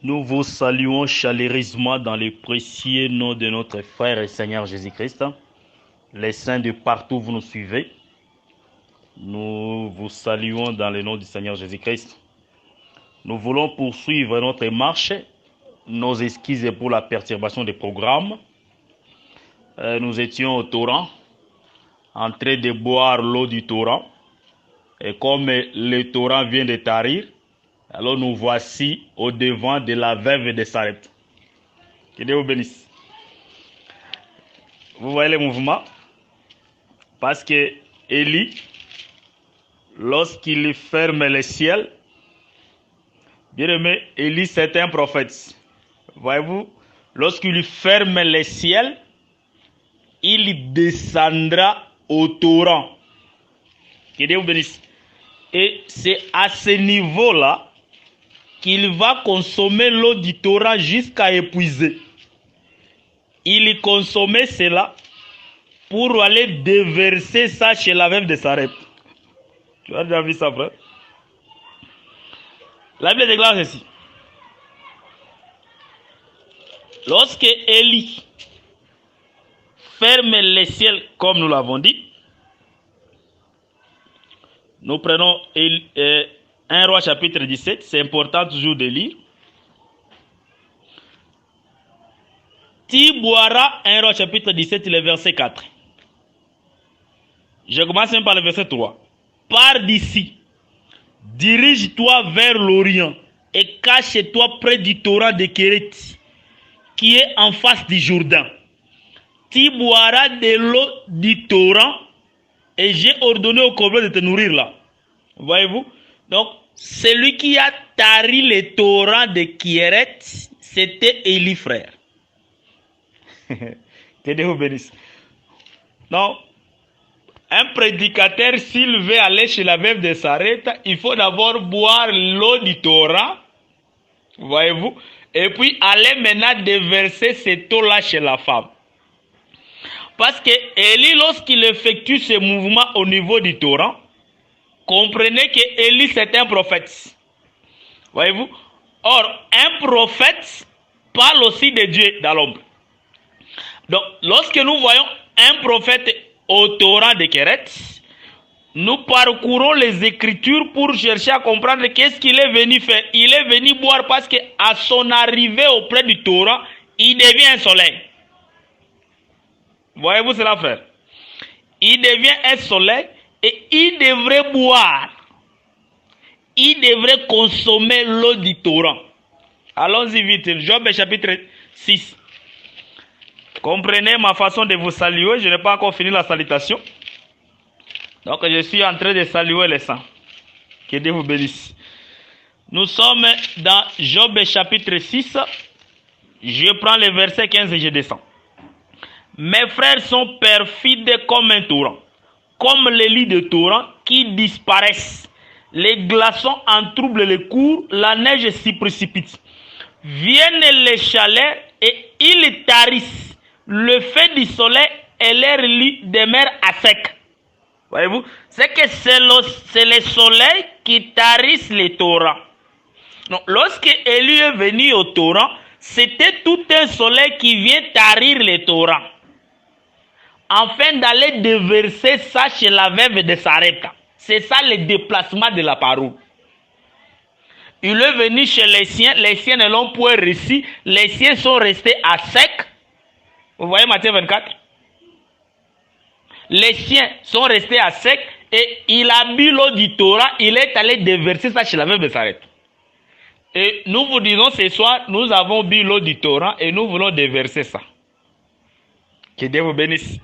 Nous vous saluons chaleureusement dans le précieux nom de notre frère et Seigneur Jésus-Christ. Les saints de partout, vous nous suivez. Nous vous saluons dans le nom du Seigneur Jésus-Christ. Nous voulons poursuivre notre marche. Nos excuses pour la perturbation des programmes. Nous étions au torrent, en train de boire l'eau du torrent. Et comme le torrent vient de tarir, alors nous voici au devant de la veuve de Sarepta. Que Dieu vous bénisse. Vous voyez le mouvement? Parce que Élie, lorsqu'il ferme le ciel, bien aimé, Élie c'est un prophète. Voyez-vous, lorsqu'il ferme le ciel, il descendra au torrent. Que Dieu vous bénisse. Et c'est à ce niveau-là qu'il va consommer l'eau du torrent jusqu'à épuiser. Il consommait cela pour aller déverser ça chez la veuve de Sarepta. Tu as déjà vu ça, frère? La Bible déclare ceci. Lorsque Élie ferme le ciel, comme nous l'avons dit, nous prenons 1 Roi chapitre 17, c'est important toujours de lire. Tu boiras 1 Roi chapitre 17, le verset 4. Je commence même par le verset 3. Pars d'ici, dirige-toi vers l'Orient et cache-toi près du torrent de Kérit, qui est en face du Jourdain. Tu boiras de l'eau du torrent et j'ai ordonné au corbeau de te nourrir là. Voyez-vous? Donc, celui qui a tari le torrent de Kéret, c'était Élie, frère. Que Dieu vous bénisse. Donc, un prédicateur, s'il veut aller chez la veuve de Sarepta, il faut d'abord boire l'eau du torrent. Voyez-vous? Et puis aller maintenant déverser cette eau-là chez la femme. Parce que Élie, lorsqu'il effectue ce mouvement au niveau du torrent, comprenez que Élie c'est un prophète. Voyez-vous? Or, un prophète parle aussi de Dieu dans l'ombre. Donc, lorsque nous voyons un prophète au torrent de Kéret, nous parcourons les Écritures pour chercher à comprendre qu'est-ce qu'il est venu faire. Il est venu boire parce qu'à son arrivée auprès du torrent, il devient un soleil. Voyez-vous cela, frère? Il devient un soleil et il devrait boire. Il devrait consommer l'eau du torrent. Allons-y vite. Job chapitre 6. Comprenez ma façon de vous saluer. Je n'ai pas encore fini la salutation. Donc je suis en train de saluer les saints. Que Dieu vous bénisse. Nous sommes dans Job chapitre 6. Je prends le verset 15 et je descends. Mes frères sont perfides comme un torrent, comme les lits de torrent qui disparaissent. Les glaçons en troublent les cours, la neige s'y précipite. Viennent les chalets et ils tarissent. Le feu du soleil et l'air lit demeurent à sec. Voyez-vous? C'est que c'est le soleil qui tarisse les torrents. Donc, lorsque Élie est venu au torrent, c'était tout un soleil qui vient tarir les torrents, afin d'aller déverser ça chez la veuve de Sarepta. C'est ça le déplacement de la parole. Il est venu chez les siens ne l'ont point reçu, les siens sont restés à sec. Vous voyez Matthieu 24? Les siens sont restés à sec et il a bu l'eau du torrent, il est allé déverser ça chez la veuve de Sarepta. Et nous vous disons ce soir, nous avons bu l'eau du torrent et nous voulons déverser ça. Que Dieu vous bénisse.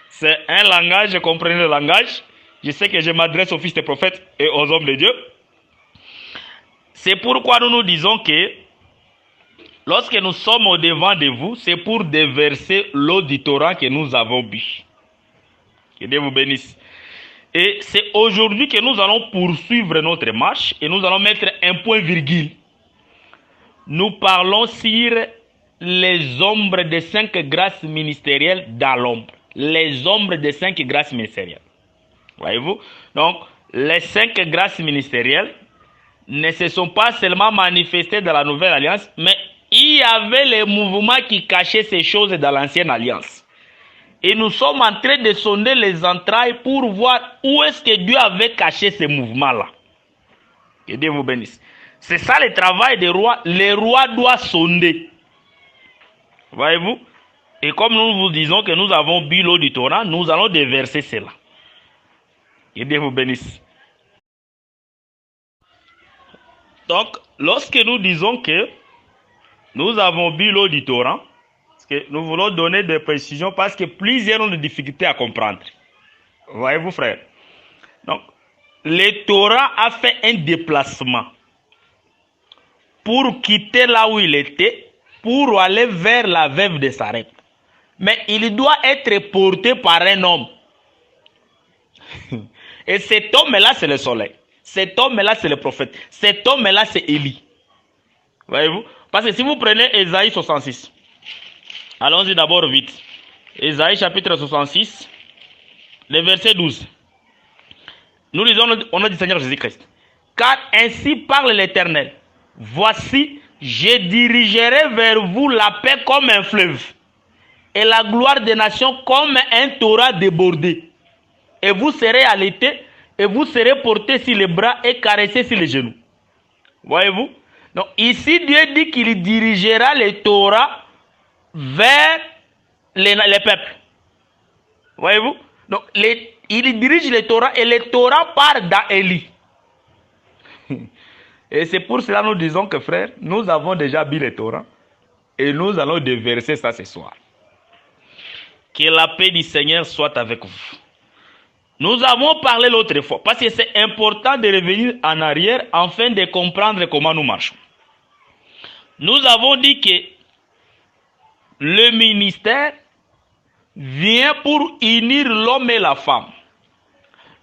C'est un langage, comprenez le langage. Je sais que je m'adresse aux fils des prophètes et aux hommes de Dieu. C'est pourquoi nous nous disons que lorsque nous sommes au devant de vous, c'est pour déverser l'eau du torrent que nous avons bu. Que Dieu vous bénisse. Et c'est aujourd'hui que nous allons poursuivre notre marche et nous allons mettre un point virgule. Nous parlons sur les ombres des 5 grâces ministérielles dans l'ombre. Les ombres des 5 grâces ministérielles. Voyez-vous? Donc, les 5 grâces ministérielles ne se sont pas seulement manifestés dans la nouvelle alliance, mais il y avait les mouvements qui cachaient ces choses dans l'ancienne alliance. Et nous sommes en train de sonder les entrailles pour voir où est-ce que Dieu avait caché ces mouvements-là. Que Dieu vous bénisse. C'est ça le travail des rois. Les rois doivent sonder. Voyez-vous? Et comme nous vous disons que nous avons bu l'eau du Torah, nous allons déverser cela. Que Dieu vous bénisse. Donc, lorsque nous disons que nous avons bu l'eau du Torah, que nous voulons donner des précisions parce que plusieurs ont des difficultés à comprendre. Voyez-vous, frère? Donc, le Torah a fait un déplacement pour quitter là où il était, pour aller vers la veuve de Sarepta. Mais il doit être porté par un homme. Et cet homme-là, c'est le soleil. Cet homme-là, c'est le prophète. Cet homme-là, c'est Élie. Voyez-vous? Parce que si vous prenez Ésaïe 66, allons-y d'abord vite. Ésaïe chapitre 66, le verset 12. Nous lisons au nom du Seigneur Jésus-Christ. Car ainsi parle l'Éternel. Voici, je dirigerai vers vous la paix comme un fleuve, et la gloire des nations comme un torrent débordé. Et vous serez allaités, et vous serez portés sur les bras et caressés sur les genoux. Voyez-vous? Donc ici, Dieu dit qu'il dirigera les Torahs vers les peuples. Voyez-vous? Donc il dirige les Torahs et les Torahs partent dans Élie. Et c'est pour cela que nous disons que, frère, nous avons déjà bu les Torahs et nous allons déverser ça ce soir. Que la paix du Seigneur soit avec vous. Nous avons parlé l'autre fois, parce que c'est important de revenir en arrière afin de comprendre comment nous marchons. Nous avons dit que le ministère vient pour unir l'homme et la femme.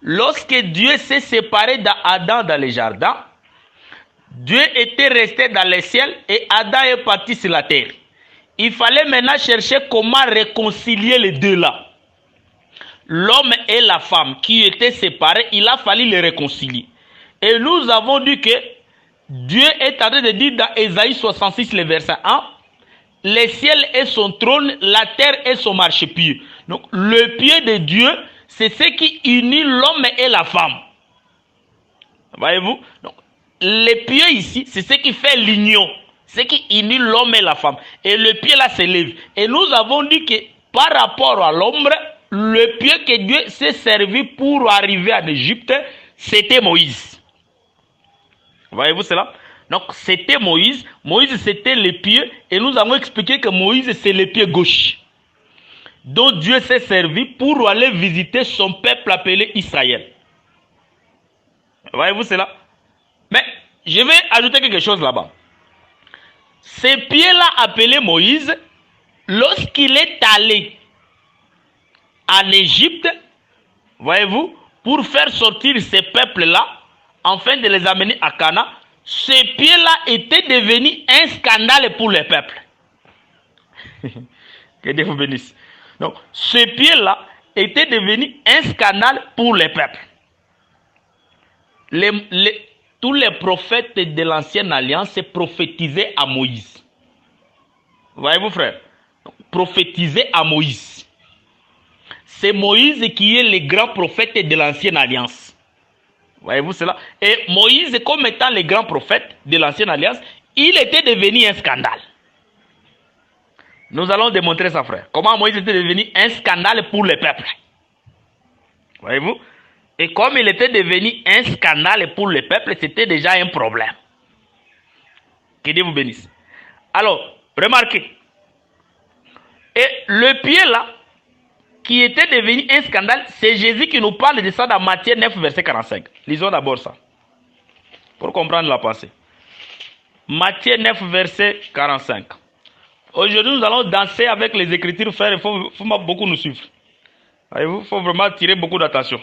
Lorsque Dieu s'est séparé d'Adam dans le jardin, Dieu était resté dans le ciel et Adam est parti sur la terre. Il fallait maintenant chercher comment réconcilier les deux là. L'homme et la femme qui étaient séparés, il a fallu les réconcilier. Et nous avons dit que Dieu est en train de dire dans Ésaïe 66, le verset 1, le ciel est son trône, la terre est son marchepied. Donc le pied de Dieu, c'est ce qui unit l'homme et la femme. Voyez-vous? Donc le pied ici, c'est ce qui fait l'union, ce qui unit l'homme et la femme. Et le pied là s'élève. Et nous avons dit que par rapport à l'ombre, le pied que Dieu s'est servi pour arriver en Égypte, c'était Moïse. Voyez-vous cela? Donc c'était Moïse. Moïse c'était le pied. Et nous avons expliqué que Moïse c'est le pied gauche. Donc Dieu s'est servi pour aller visiter son peuple appelé Israël. Voyez-vous cela? Mais je vais ajouter quelque chose là-bas. Ces pieds-là appelés Moïse, lorsqu'il est allé en Égypte, voyez-vous, pour faire sortir ces peuples-là, afin de les amener à Canaan, ces pieds-là étaient devenus un scandale pour les peuples. Que Dieu vous bénisse. Donc, ces pieds-là étaient devenus un scandale pour les peuples. Tous les prophètes de l'ancienne alliance prophétisaient à Moïse. Voyez-vous, frère? Prophétisaient à Moïse. C'est Moïse qui est le grand prophète de l'ancienne alliance. Voyez-vous cela? Et Moïse, comme étant le grand prophète de l'ancienne alliance, il était devenu un scandale. Nous allons démontrer ça, frère. Comment Moïse était devenu un scandale pour le peuple. Voyez-vous? Et comme il était devenu un scandale pour le peuple, c'était déjà un problème. Que Dieu vous bénisse. Alors, remarquez. Et le pied là, qui était devenu un scandale, c'est Jésus qui nous parle de ça dans Matthieu 9, verset 45. Lisons d'abord ça, pour comprendre la pensée. Matthieu 9, verset 45. Aujourd'hui, nous allons danser avec les Écritures, frère. Il faut beaucoup nous suivre. Il faut vraiment tirer beaucoup d'attention.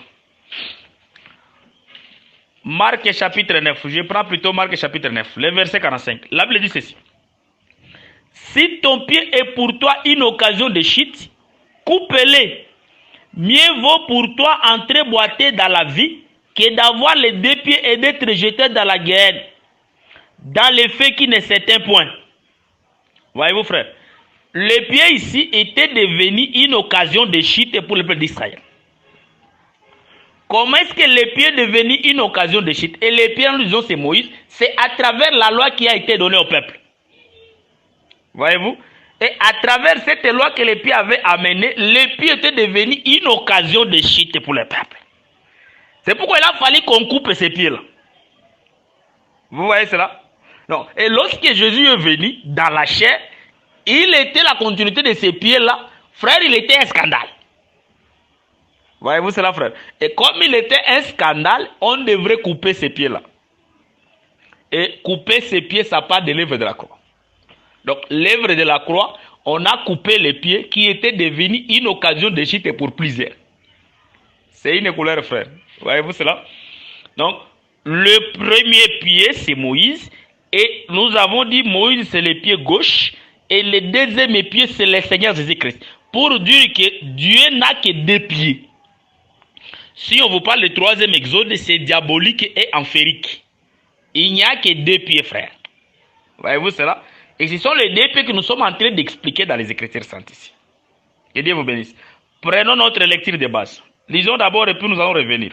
Marc chapitre 9. Je prends plutôt Marc chapitre 9, le verset 45. La Bible dit ceci. Si ton pied est pour toi une occasion de chute, coupe-le. Mieux vaut pour toi entrer boité dans la vie que d'avoir les deux pieds et d'être jeté dans la guerre, dans les faits qui ne s'éteignent point. Voyez-vous, frère, les pieds ici étaient devenus une occasion de chute pour le peuple d'Israël. Comment est-ce que les pieds sont devenus une occasion de chute? Et les pieds, nous disons, c'est Moïse. C'est à travers la loi qui a été donnée au peuple. Voyez-vous? Et à travers cette loi que les pieds avaient amenée, les pieds étaient devenus une occasion de chute pour le peuple. C'est pourquoi il a fallu qu'on coupe ces pieds-là. Vous voyez cela? Non. Et lorsque Jésus est venu dans la chair, il était la continuité de ces pieds-là. Frère, il était un scandale. Voyez-vous cela, frère? Et comme il était un scandale, on devrait couper ces pieds-là. Et couper ces pieds, ça part de l'œuvre de la croix. Donc, l'œuvre de la croix, on a coupé les pieds qui étaient devenus une occasion de chute pour plusieurs. C'est une couleur, frère. Voyez-vous cela? Donc, le premier pied, c'est Moïse. Et nous avons dit Moïse, c'est le pied gauche. Et le deuxième pied, c'est le Seigneur Jésus-Christ. Pour dire que Dieu n'a que deux pieds. Si on vous parle du troisième exode, c'est diabolique et amphérique. Il n'y a que deux pieds, frère. Voyez-vous cela? Et ce sont les deux pieds que nous sommes en train d'expliquer dans les Écritures saintes ici. Que Dieu vous bénisse. Prenons notre lecture de base. Lisons d'abord et puis nous allons revenir.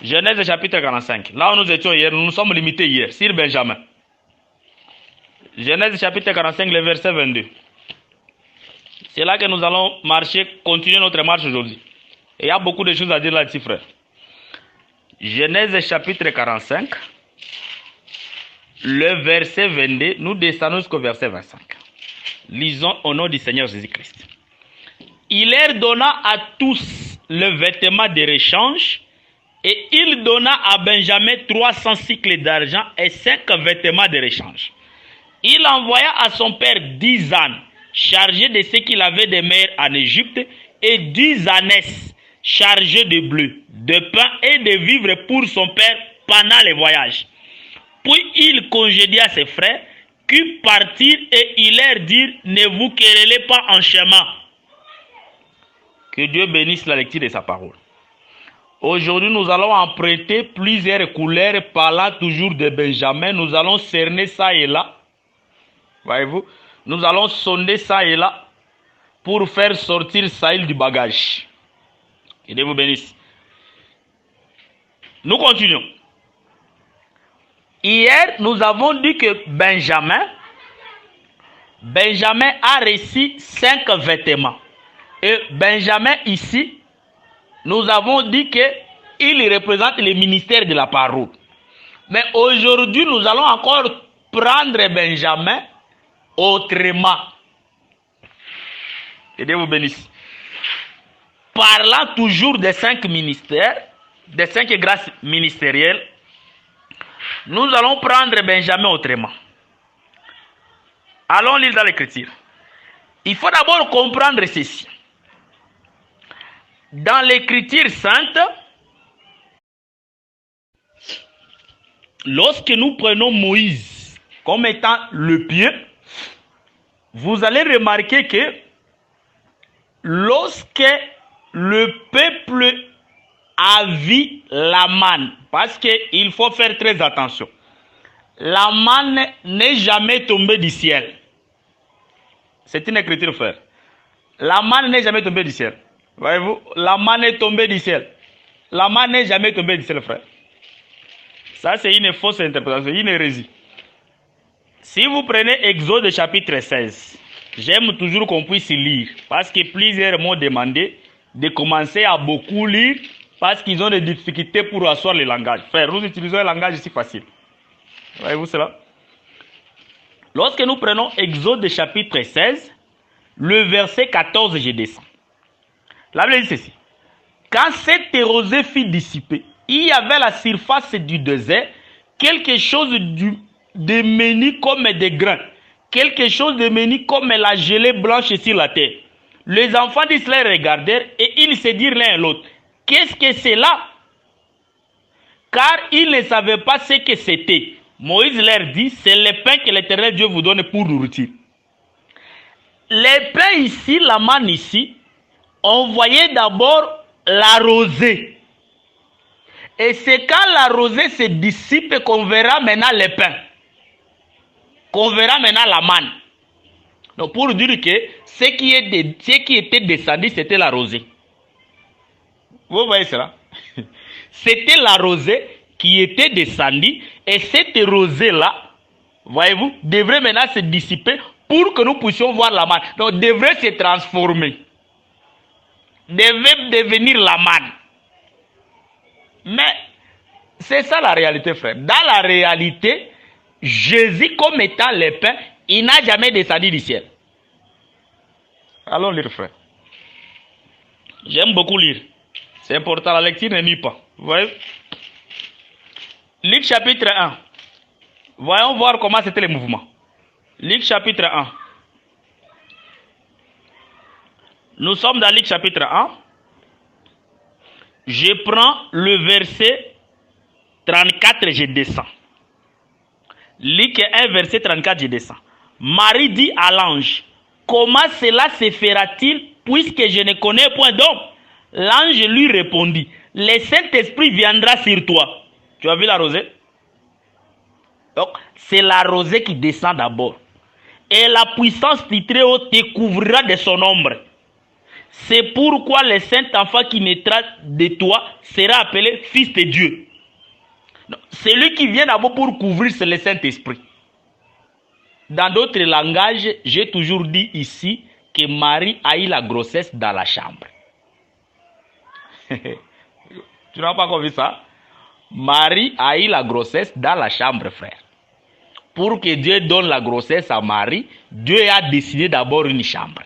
Genèse chapitre 45. Là où nous étions hier, nous nous sommes limités hier, sur Benjamin. Genèse chapitre 45, le verset 22. C'est là que nous allons marcher, continuer notre marche aujourd'hui. Et il y a beaucoup de choses à dire là-dessus, frère. Genèse chapitre 45, le verset 22, nous descendons jusqu'au verset 25. Lisons au nom du Seigneur Jésus-Christ. Il leur donna à tous le vêtement de rechange, et il donna à Benjamin 300 cycles d'argent et 5 vêtements de rechange. Il envoya à son père 10 ânes, chargés de ce qu'il avait de meilleurs en Égypte, et 10 ânesses, chargées de bleu, de pain et de vivres pour son père pendant les voyages. Puis il congédia ses frères, qui partirent et il leur dit, ne vous querellez pas en chemin. Que Dieu bénisse la lecture de sa parole. Aujourd'hui, nous allons emprunter plusieurs couleurs parlant toujours de Benjamin. Nous allons cerner ça et là. Voyez-vous? Nous allons sonder ça et là pour faire sortir Saïl du bagage. Que Dieu vous bénisse. Nous continuons. Hier, nous avons dit que Benjamin a reçu 5 vêtements. Et Benjamin ici, nous avons dit qu'il représente le ministère de la parole. Mais aujourd'hui, nous allons encore prendre Benjamin autrement. Que Dieu vous bénisse. Parlant toujours des 5 ministères, des 5 grâces ministérielles, nous allons prendre Benjamin autrement. Allons lire dans l'Écriture. Il faut d'abord comprendre ceci. Dans l'Écriture sainte, lorsque nous prenons Moïse comme étant le pied, vous allez remarquer que lorsque le peuple a vu la manne, parce qu'il faut faire très attention, la manne n'est jamais tombée du ciel. C'est une écriture, frère. La manne n'est jamais tombée du ciel. Voyez-vous, la manne est tombée du ciel. La manne n'est jamais tombée du ciel, frère. Ça, c'est une fausse interprétation, une hérésie. Si vous prenez Exode chapitre 16, j'aime toujours qu'on puisse lire, parce que plusieurs m'ont demandé de commencer à beaucoup lire, parce qu'ils ont des difficultés pour asseoir le langage. Frère, nous utilisons un langage si facile. Voyez-vous cela? Lorsque nous prenons Exode chapitre 16, le verset 14, je descends. La Bible dit ceci. Quand cette rosée fut dissipée, il y avait à la surface du désert quelque chose de menu comme des grains, quelque chose de menu comme la gelée blanche sur la terre. Les enfants d'Israël regardèrent et ils se dirent l'un à l'autre, qu'est-ce que c'est là? Car ils ne savaient pas ce que c'était. Moïse leur dit, c'est le pain que l'Éternel Dieu vous donne pour nourriture. Les pains ici, la manne ici, on voyait d'abord la rosée. Et c'est quand la rosée se dissipe qu'on verra maintenant les pains. Qu'on verra maintenant la manne. Donc pour dire que ce qui était descendu, c'était la rosée. Vous voyez cela? C'était la rosée qui était descendue. Et cette rosée-là, voyez-vous, devrait maintenant se dissiper pour que nous puissions voir la manne. Donc devrait se transformer. Devait devenir la manne. Mais c'est ça la réalité, frère. Dans la réalité, Jésus, comme étant le pain, il n'a jamais descendu du ciel. Allons lire, frère. J'aime beaucoup lire. C'est important, la lecture ne nuit pas. Vous voyez? Luc chapitre 1. Voyons voir comment c'était le mouvement. Luc chapitre 1. Nous sommes dans Luc chapitre 1. Je prends le verset 34 et je descends. Luc 1, verset 34, je descends. Marie dit à l'ange, comment cela se fera-t-il puisque je ne connais point d'homme? L'ange lui répondit, le Saint-Esprit viendra sur toi. Tu as vu la rosée? Donc, c'est la rosée qui descend d'abord. Et la puissance du Très-Haut te couvrira de son ombre. C'est pourquoi le Saint-Enfant qui naîtra de toi sera appelé Fils de Dieu. Celui qui vient d'abord pour couvrir, c'est le Saint-Esprit. Dans d'autres langages, j'ai toujours dit ici que Marie a eu la grossesse dans la chambre. Tu n'as pas compris ça? Marie a eu la grossesse dans la chambre, frère. Pour que Dieu donne la grossesse à Marie, Dieu a décidé d'abord une chambre.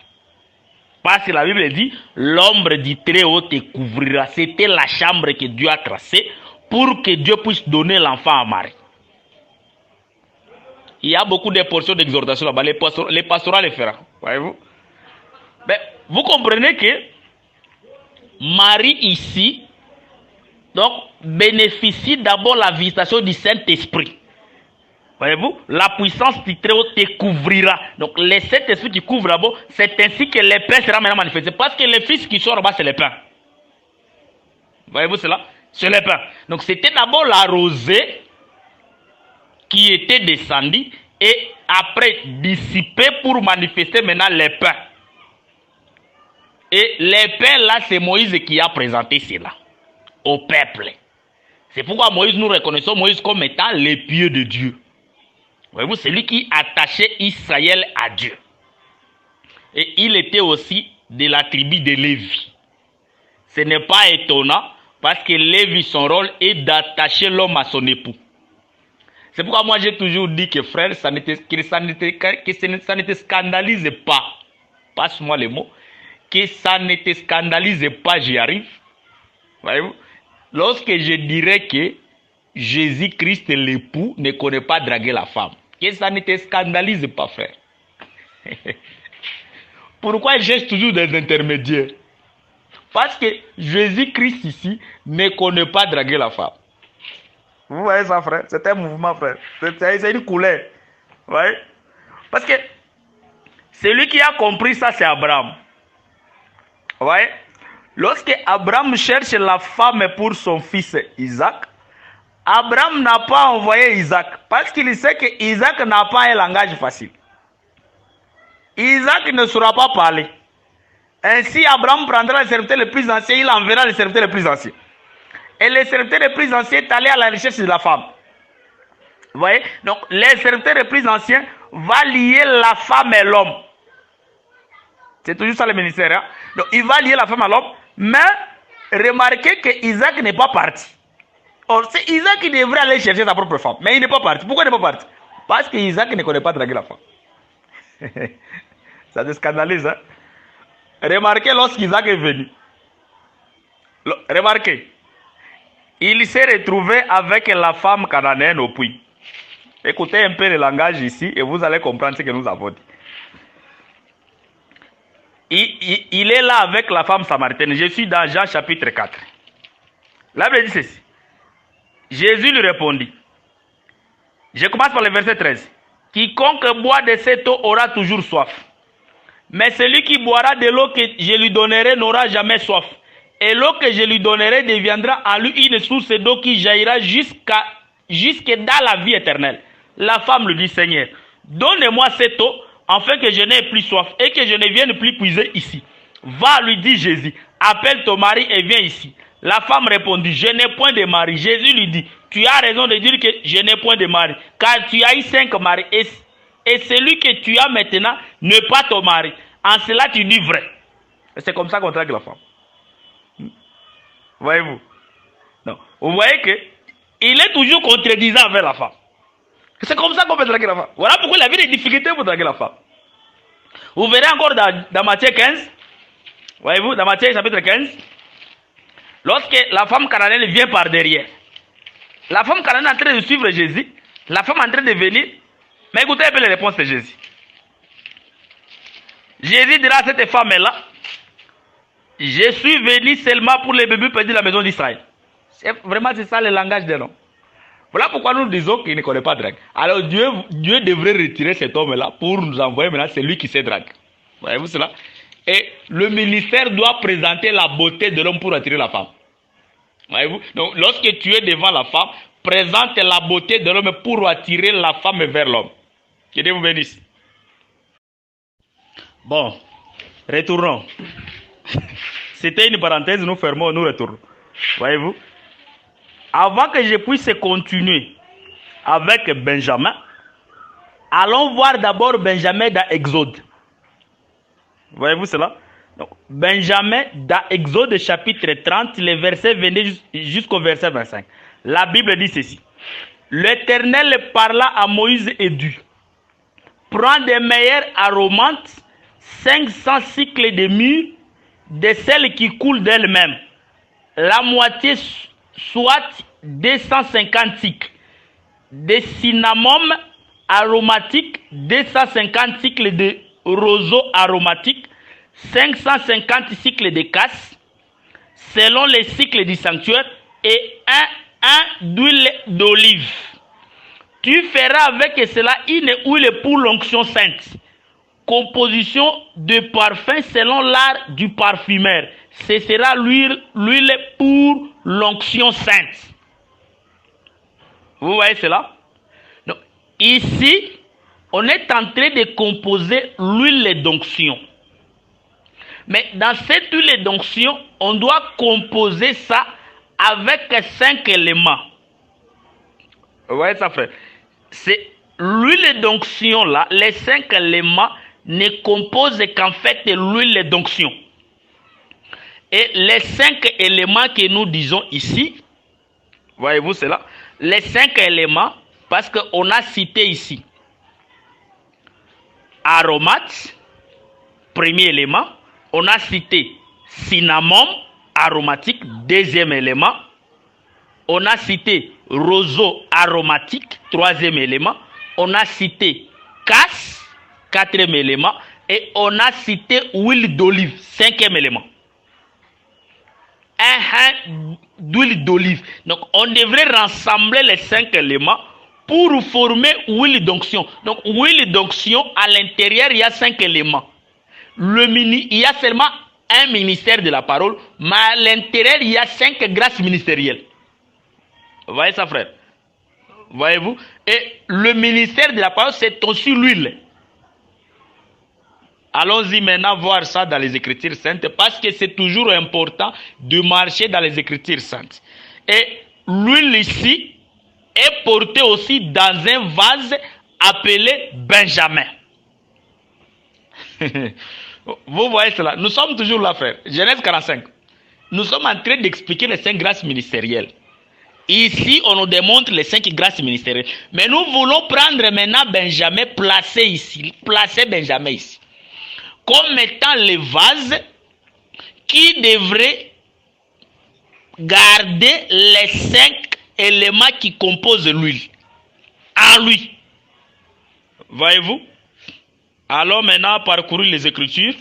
Parce que la Bible dit, l'ombre du Très-Haut te couvrira. C'était la chambre que Dieu a tracée pour que Dieu puisse donner l'enfant à Marie. Il y a beaucoup de portions d'exhortation là-bas. Les pastorats les feront. Voyez-vous? Mais vous comprenez que Marie ici, donc, bénéficie d'abord la visitation du Saint-Esprit. Voyez-vous? La puissance du Très-Haut te couvrira. Donc, le Saint-Esprit qui couvre d'abord, c'est ainsi que les pains seront maintenant manifestés. Parce que les fils qui sont là-bas, c'est les pains. Voyez-vous cela? C'est les pains. Donc, c'était d'abord la rosée qui était descendue et après dissipée pour manifester maintenant les pains. Et les pains là, c'est Moïse qui a présenté cela au peuple. C'est pourquoi Moïse, nous reconnaissons Moïse comme étant l'épieu de Dieu. Voyez-vous, c'est lui qui attachait Israël à Dieu. Et il était aussi de la tribu de Lévi. Ce n'est pas étonnant parce que Lévi, son rôle est d'attacher l'homme à son époux. C'est pourquoi moi j'ai toujours dit que frère, ça ne te scandalise pas. Passe-moi le mot. Que ça ne te scandalise pas, j'y arrive. Voyez-vous? Lorsque je dirais que Jésus-Christ, l'époux, ne connaît pas draguer la femme. Que ça ne te scandalise pas, frère. Pourquoi il cherche toujours des intermédiaires? Parce que Jésus-Christ ici ne connaît pas draguer la femme. Vous voyez ça, frère? C'est un mouvement, frère. C'est une couleur. Vous voyez? Parce que celui qui a compris ça, c'est Abraham. Vous voyez? Lorsque Abraham cherche la femme pour son fils Isaac, Abraham n'a pas envoyé Isaac parce qu'il sait que Isaac n'a pas un langage facile. Isaac ne saura pas parler. Ainsi, Abraham prendra le serviteur le plus ancien, il enverra le serviteur le plus ancien. Et le serviteur le plus ancien est allé à la recherche de la femme. Vous voyez? Donc, le serviteur le plus ancien va lier la femme et l'homme. C'est toujours ça le ministère. Hein? Donc, il va lier la femme à l'homme. Mais, remarquez que Isaac n'est pas parti. Or, c'est Isaac qui devrait aller chercher sa propre femme. Mais il n'est pas parti. Pourquoi il n'est pas parti? Parce que Isaac ne connaît pas draguer la femme. Ça te scandalise. Hein? Remarquez lorsqu'Isaac est venu. Remarquez. Il s'est retrouvé avec la femme cananéenne au puits. Écoutez un peu le langage ici et vous allez comprendre ce que nous avons dit. Il est là avec la femme samaritaine. Je suis dans Jean chapitre 4. La Bible dit ceci. Jésus lui répondit. Je commence par le verset 13. Quiconque boit de cette eau aura toujours soif. Mais celui qui boira de l'eau que je lui donnerai n'aura jamais soif. Et l'eau que je lui donnerai deviendra en lui une source d'eau qui jaillira jusque dans la vie éternelle. La femme lui dit, Seigneur, donne-moi cette eau, afin que je n'ai plus soif et que je ne vienne plus puiser ici. Va, lui dit Jésus, appelle ton mari et viens ici. La femme répondit, je n'ai point de mari. Jésus lui dit, tu as raison de dire que je n'ai point de mari, car tu as eu 5 maris, et celui que tu as maintenant n'est pas ton mari. En cela, tu dis vrai. Et c'est comme ça qu'on traque la femme. Voyez-vous? Non. Vous voyez que il est toujours contredisant avec la femme. C'est comme ça qu'on peut traquer la femme. Voilà pourquoi il a des difficultés pour traquer la femme. Vous verrez encore dans Matthieu 15. Voyez-vous, dans Matthieu chapitre 15. Lorsque la femme cananéenne vient par derrière. La femme cananéenne est en train de suivre Jésus. La femme est en train de venir. Mais écoutez un peu les réponses de Jésus. Jésus dira à cette femme-là, je suis venu seulement pour les bébés perdus de la maison d'Israël. Vraiment, c'est ça le langage des noms. Voilà pourquoi nous disons qu'il ne connaît pas drague. Alors Dieu devrait retirer cet homme-là pour nous envoyer maintenant celui qui sait drague. Voyez-vous cela? Et le ministère doit présenter la beauté de l'homme pour attirer la femme. Voyez-vous? Donc lorsque tu es devant la femme, présente la beauté de l'homme pour attirer la femme vers l'homme. Que Dieu vous bénisse. Bon, retournons. C'était une parenthèse, nous fermons, nous retournons. Voyez-vous? Avant que je puisse continuer avec Benjamin, allons voir d'abord Benjamin dans Exode. Voyez-vous cela? Donc, Benjamin dans Exode chapitre 30, les versets 22 jusqu'au verset 25. La Bible dit ceci. L'Éternel parla à Moïse et dit, prends des meilleures aromates, 500 cycles de mûres, de celles qui coulent d'elles-mêmes. La moitié soit 250 cycles. Des cinnamon aromatiques, 250 cycles de roseau aromatique, 550 cycles de casse, selon les cycles du sanctuaire, et un d'huile d'olive. Tu feras avec cela une huile pour l'onction sainte. Composition de parfum selon l'art du parfumeur. Ce sera l'huile pour l'onction sainte. Vous voyez cela? Donc, ici, on est en train de composer l'huile d'onction. Mais dans cette huile d'onction, on doit composer ça avec 5 éléments. Vous voyez ça, frère? C'est l'huile d'onction là, les 5 éléments ne composent qu'en fait l'huile d'onction. Et les 5 éléments que nous disons ici, voyez-vous cela? Les 5 éléments, parce qu'on a cité ici aromate, premier élément. On a cité cinnamon, aromatique, deuxième élément. On a cité roseau aromatique, troisième élément. On a cité casse, quatrième élément. Et on a cité huile d'olive, cinquième élément. Un d'huile d'olive. Donc on devrait rassembler les 5 éléments pour former huile d'onction. Donc huile d'onction, à l'intérieur, il y a 5 éléments. Il y a seulement un ministère de la parole, mais à l'intérieur, il y a 5 grâces ministérielles. Vous voyez ça, frère? Voyez-vous? Et le ministère de la parole, c'est aussi l'huile. Allons-y maintenant voir ça dans les Écritures saintes, parce que c'est toujours important de marcher dans les Écritures saintes. Et l'huile ici est portée aussi dans un vase appelé Benjamin. Vous voyez cela? Nous sommes toujours là, frère. Genèse 45. Nous sommes en train d'expliquer les 5 grâces ministérielles. Ici, on nous démontre les 5 grâces ministérielles. Mais nous voulons prendre maintenant Benjamin, placer ici. Placer Benjamin ici. Comme étant le vase qui devrait garder les 5 éléments qui composent l'huile. En lui. Voyez-vous? Allons maintenant parcourir les Écritures.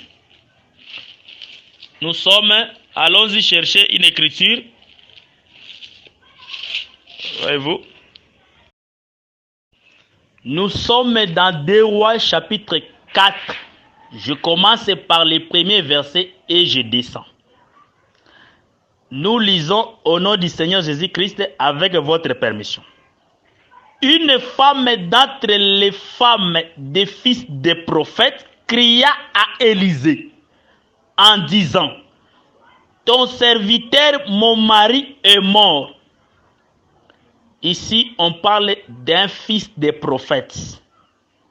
Allons-y chercher une écriture. Voyez-vous? Nous sommes dans 2 Rois chapitre 4. Je commence par les premiers versets et je descends. Nous lisons au nom du Seigneur Jésus-Christ avec votre permission. Une femme d'entre les femmes des fils des prophètes cria à Élisée en disant: ton serviteur, mon mari, est mort. Ici, on parle d'un fils des prophètes.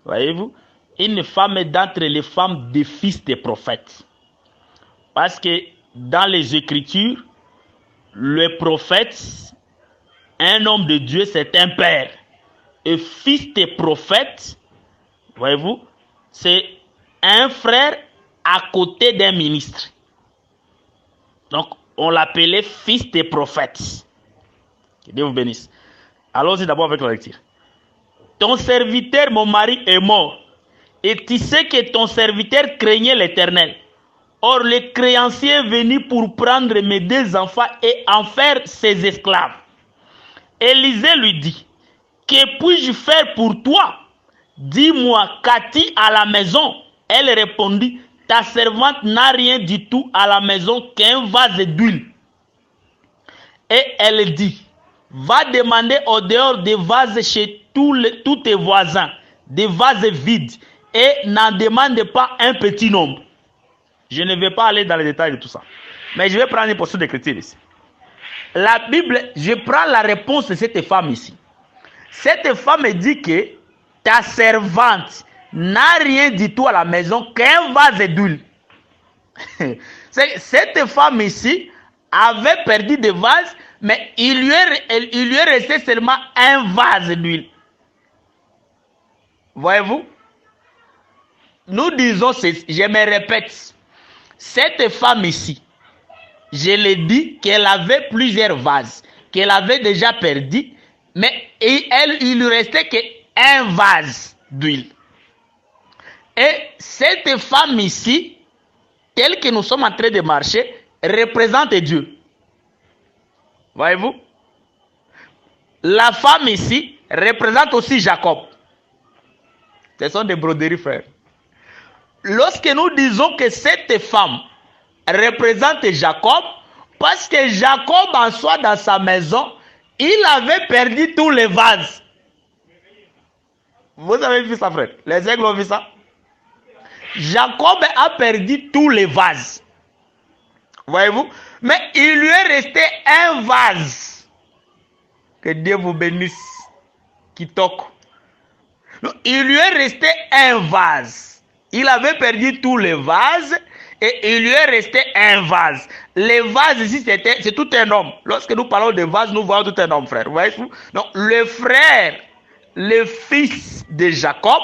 Voyez-vous? Une femme d'entre les femmes des fils des prophètes. Parce que dans les Écritures, le prophète, un homme de Dieu, c'est un père. Et fils des prophètes, voyez-vous, c'est un frère à côté d'un ministre. Donc, on l'appelait fils des prophètes. Que Dieu vous bénisse. Allons-y d'abord avec la lecture. Ton serviteur, mon mari, est mort. Et tu sais que ton serviteur craignait l'Éternel. Or, le créancier est venu pour prendre mes 2 enfants et en faire ses esclaves. Élisée lui dit: que puis-je faire pour toi? Dis-moi, qu'as-tu à la maison? Elle répondit: ta servante n'a rien du tout à la maison qu'un vase d'huile. Et elle dit: va demander au dehors des vases chez tous tes voisins, des vases vides, et n'en demande pas un petit nombre. Je ne vais pas aller dans les détails de tout ça. Mais je vais prendre une portion d'écriture ici. La Bible, je prends la réponse de cette femme ici. Cette femme dit que ta servante n'a rien du tout à la maison qu'un vase d'huile. Cette femme ici avait perdu des vases, mais il lui est resté seulement un vase d'huile. Voyez-vous? Nous disons, je me répète, cette femme ici, je l'ai dit qu'elle avait plusieurs vases, qu'elle avait déjà perdu, mais il lui restait qu'un vase d'huile. Et cette femme ici, telle que nous sommes en train de marcher, représente Dieu. Voyez-vous? La femme ici représente aussi Jacob. Ce sont des broderies, frères. Lorsque nous disons que cette femme représente Jacob, parce que Jacob en soi dans sa maison, il avait perdu tous les vases. Vous avez vu ça, frère? Les aigles ont vu ça? Jacob a perdu tous les vases. Voyez-vous? Mais il lui est resté un vase. Que Dieu vous bénisse. Qui toque. Il lui est resté un vase. Il avait perdu tous les vases et il lui est resté un vase. Les vases ici, c'est tout un homme. Lorsque nous parlons de vases, nous voyons tout un homme, frère. Voyez-vous? Donc, le frère, le fils de Jacob,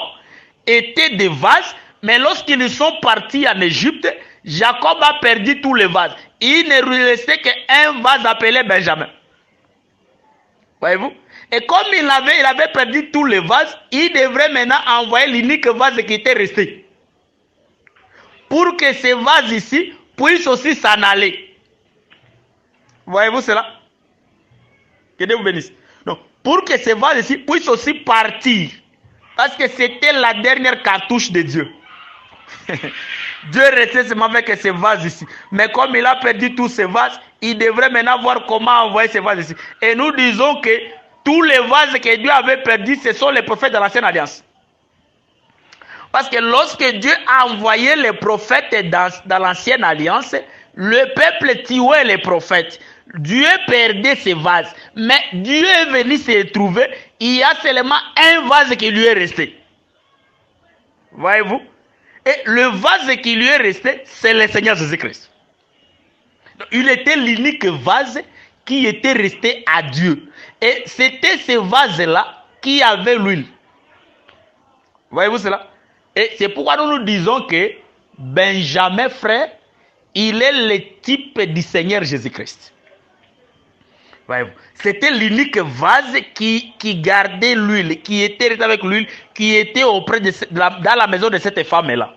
étaient des vases, mais lorsqu'ils sont partis en Égypte, Jacob a perdu tous les vases. Il ne lui restait qu'un vase appelé Benjamin. Voyez-vous? Et comme il avait perdu tous les vases, il devrait maintenant envoyer l'unique vase qui était resté. Pour que ces vases ici puissent aussi s'en aller. Voyez-vous cela? Que Dieu vous bénisse. Donc, pour que ces vases ici puissent aussi partir. Parce que c'était la dernière cartouche de Dieu. Dieu restait seulement avec ces vases ici. Mais comme il a perdu tous ces vases, il devrait maintenant voir comment envoyer ces vases ici. Et nous disons que tous les vases que Dieu avait perdus, ce sont les prophètes de l'Ancienne Alliance. Parce que lorsque Dieu a envoyé les prophètes dans l'Ancienne Alliance, le peuple tuait les prophètes. Dieu perdait ses vases. Mais Dieu est venu se trouver, il y a seulement un vase qui lui est resté. Voyez-vous? Et le vase qui lui est resté, c'est le Seigneur Jésus-Christ. Il était l'unique vase qui était resté à Dieu. Et c'était ce vase-là qui avait l'huile. Voyez-vous cela? Et c'est pourquoi nous disons que Benjamin, frère, il est le type du Seigneur Jésus-Christ. Voyez-vous? C'était l'unique vase qui gardait l'huile, qui était resté avec l'huile, qui était auprès dans la maison de cette femme-là.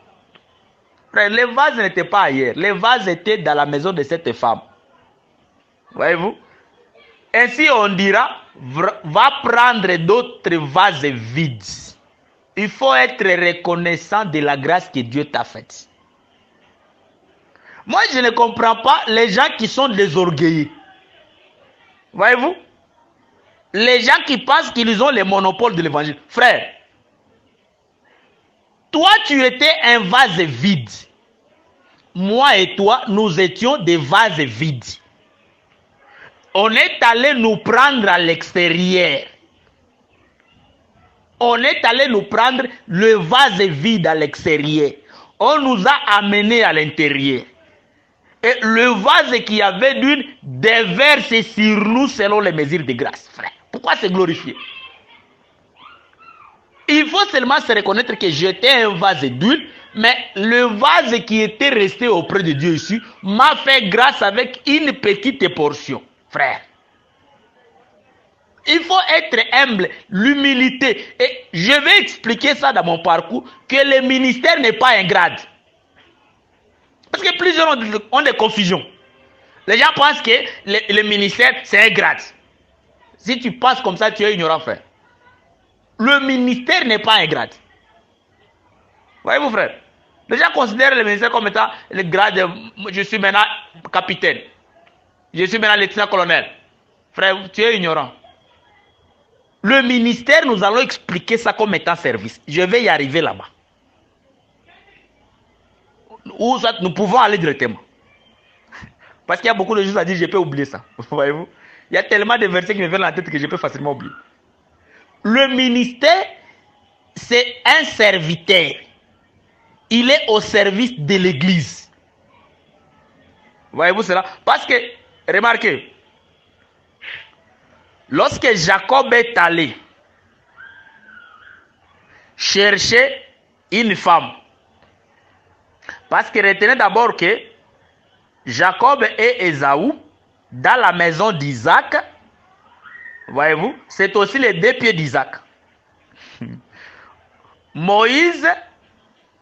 Les vases n'étaient pas ailleurs. Les vases étaient dans la maison de cette femme. Voyez-vous? Ainsi on dira, va prendre d'autres vases vides. Il faut être reconnaissant de la grâce que Dieu t'a faite. Moi, je ne comprends pas les gens qui sont désorgueillés. Voyez-vous? Les gens qui pensent qu'ils ont les monopoles de l'évangile. Frère, toi, tu étais un vase vide. Moi et toi, nous étions des vases vides. On est allé nous prendre à l'extérieur. On est allé nous prendre le vase vide à l'extérieur. On nous a amenés à l'intérieur. Et le vase qui avait d'huile déverse sur nous selon les mesures de grâce, frère. Pourquoi se glorifier? Il faut seulement se reconnaître que j'étais un vase d'huile, mais le vase qui était resté auprès de Dieu ici m'a fait grâce avec une petite portion, frère. Il faut être humble, l'humilité. Et je vais expliquer ça dans mon parcours, que le ministère n'est pas un grade. Parce que plusieurs ont des confusions. Les gens pensent que le ministère, c'est un grade. Si tu penses comme ça, tu es ignorant, frère. Le ministère n'est pas un grade. Voyez-vous, frère? Les gens considèrent le ministère comme étant le grade. Je suis maintenant capitaine. Je suis maintenant lieutenant-colonel. Frère, tu es ignorant. Le ministère, nous allons expliquer ça comme étant service. Je vais y arriver là-bas. Ou ça, nous pouvons aller directement. Parce qu'il y a beaucoup de choses à dire, je peux oublier ça. Voyez-vous? Il y a tellement de versets qui me viennent dans la tête que je peux facilement oublier. Le ministère, c'est un serviteur. Il est au service de l'église. Voyez-vous cela? Parce que, remarquez, lorsque Jacob est allé chercher une femme, parce que retenez d'abord que Jacob et Ésaü, dans la maison d'Isaac, voyez-vous, c'est aussi les deux pieds d'Isaac. Moïse,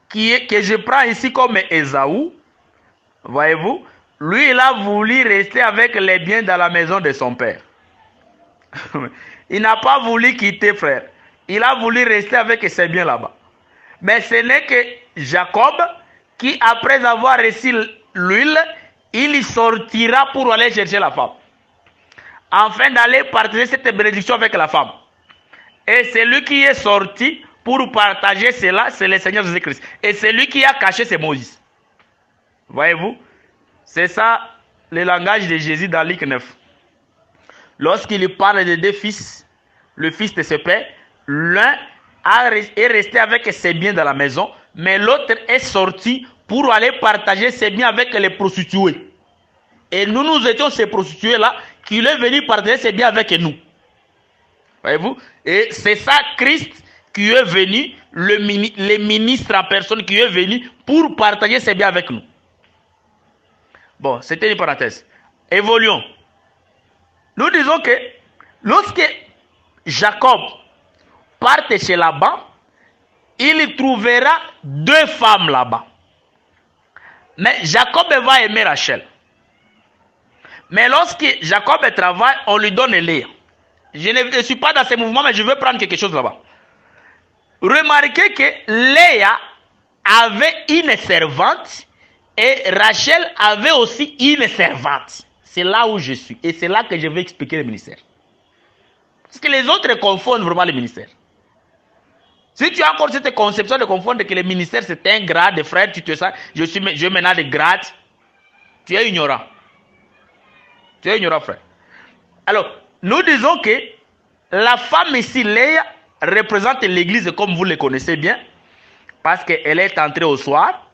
que je prends ici comme Ésaü, voyez-vous, lui, il a voulu rester avec les biens dans la maison de son père. Il n'a pas voulu quitter, frère. Il a voulu rester avec ses biens là-bas. Mais ce n'est que Jacob qui, après avoir reçu l'huile, il sortira pour aller chercher la femme. Afin d'aller partager cette bénédiction avec la femme. Et celui qui est sorti pour partager cela, c'est le Seigneur Jésus-Christ. Et celui qui a caché, c'est Moïse. Voyez-vous? C'est ça le langage de Jésus dans Luc 9. Lorsqu'il parle de deux fils, le fils de ce père, l'un est resté avec ses biens dans la maison, mais l'autre est sorti pour aller partager ses biens avec les prostituées. Et nous étions ces prostituées-là qui est venu partager ses biens avec nous. Voyez-vous? Et c'est ça Christ qui est venu, le ministre en personne qui est venu pour partager ses biens avec nous. Bon, c'était une parenthèse. Évoluons. Nous disons que lorsque Jacob parte chez Laban, il trouvera deux femmes là-bas. Mais Jacob va aimer Rachel. Mais lorsque Jacob travaille, on lui donne Léa. Je ne suis pas dans ce mouvement, mais je veux prendre quelque chose là-bas. Remarquez que Léa avait une servante et Rachel avait aussi une servante. C'est là où je suis. Et c'est là que je vais expliquer le ministère. Parce que les autres confondent vraiment le ministère. Si tu as encore cette conception de confondre que le ministère c'est un grade de frère, tu te sens, je maintenant des grades, tu es ignorant. Tu es ignorant, frère. Alors, nous disons que la femme ici, Léa, représente l'église comme vous le connaissez bien, parce qu'elle est entrée au soir.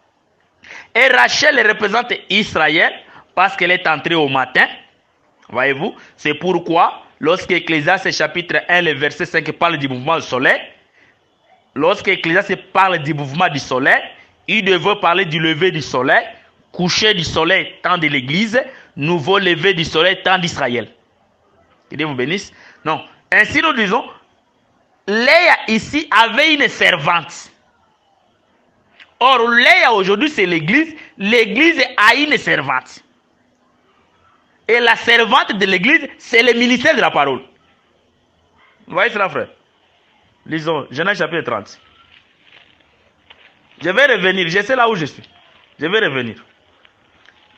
Et Rachel représente Israël, parce qu'elle est entrée au matin. Voyez-vous, c'est pourquoi, lorsque Ecclésiaste chapitre 1, le verset 5 parle du mouvement du soleil, lorsque Ecclésiaste parle du mouvement du soleil, il devait parler du lever du soleil, coucher du soleil, temps de l'église, nouveau lever du soleil, temps d'Israël. Que Dieu vous bénisse. Non. Ainsi nous disons, Léa ici avait une servante. Or, Léa aujourd'hui c'est l'église. L'église a une servante. Et la servante de l'église, c'est le ministère de la parole. Vous voyez cela, frère? Lisons, Genèse chapitre 30. Je vais revenir, je sais là où je suis. Je vais revenir.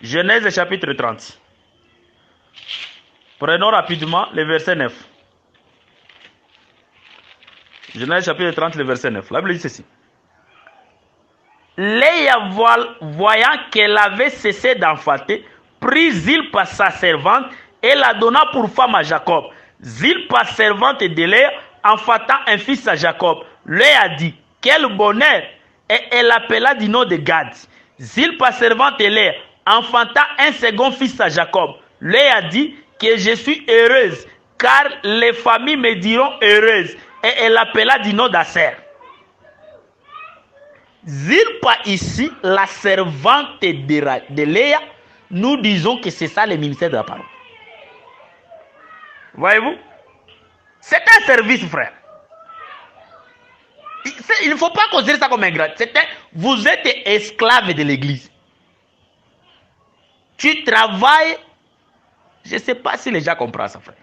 Genèse chapitre 30. Prenons rapidement le verset 9. Genèse chapitre 30, le verset 9. La Bible dit ceci. Léa, voyant qu'elle avait cessé d'enfanter, prit Zilpa sa servante et la donna pour femme à Jacob. Zilpa, servante de Léa, enfanta un fils à Jacob. Léa dit, quel bonheur! Et elle l'appela du nom de Gad. Zilpa, servante de Léa, enfanta un second fils à Jacob. Léa dit que je suis heureuse, car les familles me diront heureuse. Et elle l'appela du nom d'Aser. Zilpa ici, la servante de Léa, nous disons que c'est ça le ministère de la parole. Voyez-vous? C'est un service, frère. Il ne faut pas considérer ça comme un grade. Vous êtes esclave de l'église. Tu travailles. Je ne sais pas si les gens comprennent ça, frère.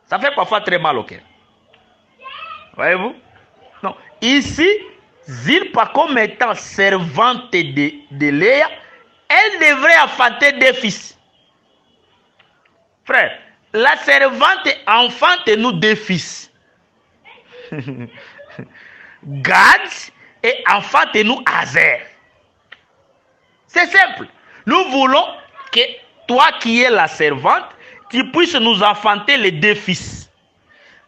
Ça fait parfois très mal au cœur. Voyez-vous? Non. Ici, Zilpa, comme étant servante de Léa, elle devrait enfanter deux fils. Frère, la servante enfante nous deux fils. Gad et enfante nous Aser. C'est simple. Nous voulons que toi qui es la servante, tu puisses nous enfanter les deux fils.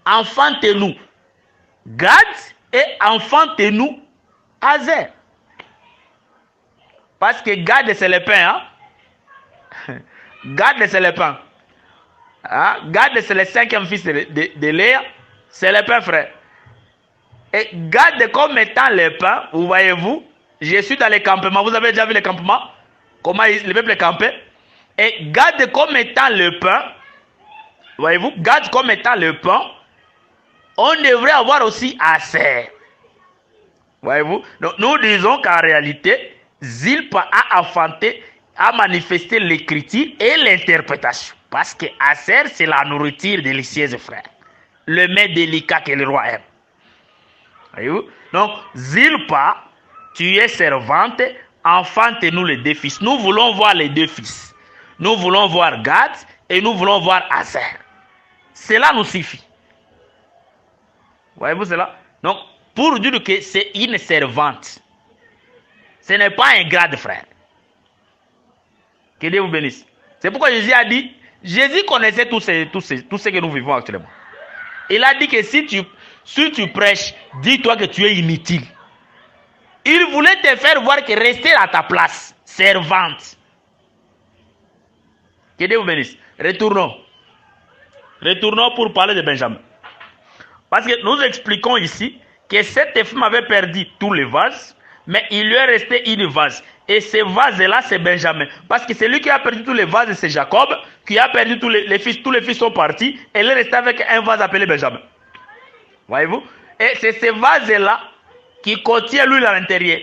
Enfante-nous Gad et enfante-nous Aser. Parce que Gad c'est le pain. Hein? Gad c'est le pain. Hein? Gad c'est le cinquième fils de Léa. C'est le pain, frère. Et Gad comme étant le pain, vous voyez-vous, je suis dans les campements. Vous avez déjà vu les campements? Comment le peuple campait? Et Gad comme étant le pain, voyez-vous, Gad comme étant le pain, on devrait avoir aussi Aser. Voyez-vous? Donc nous disons qu'en réalité, Zilpa a enfanté, a manifesté l'écriture et l'interprétation. Parce que Aser, c'est la nourriture délicieuse, frère. Le mets délicat que le roi aime. Voyez-vous? Donc, Zilpa, tu es servante, enfante-nous les deux fils. Nous voulons voir les deux fils. Nous voulons voir Gad et nous voulons voir Aser. Cela nous suffit. Voyez-vous cela? Donc, pour dire que c'est une servante. Ce n'est pas un grade, frère. Que Dieu vous bénisse. C'est pourquoi Jésus a dit, Jésus connaissait tout ce que nous vivons actuellement. Il a dit que si tu prêches, dis-toi que tu es inutile. Il voulait te faire voir que rester à ta place, servante. Que Dieu vous bénisse. Retournons. Retournons pour parler de Benjamin. Parce que nous expliquons ici que cette femme avait perdu tous les vases, mais il lui est resté une vase. Et ce vase-là, c'est Benjamin. Parce que celui qui a perdu tous les vases, c'est Jacob, qui a perdu tous les fils. Tous les fils sont partis. Et il est resté avec un vase appelé Benjamin. Voyez-vous? Et c'est ce vase-là qui contient l'huile à l'intérieur.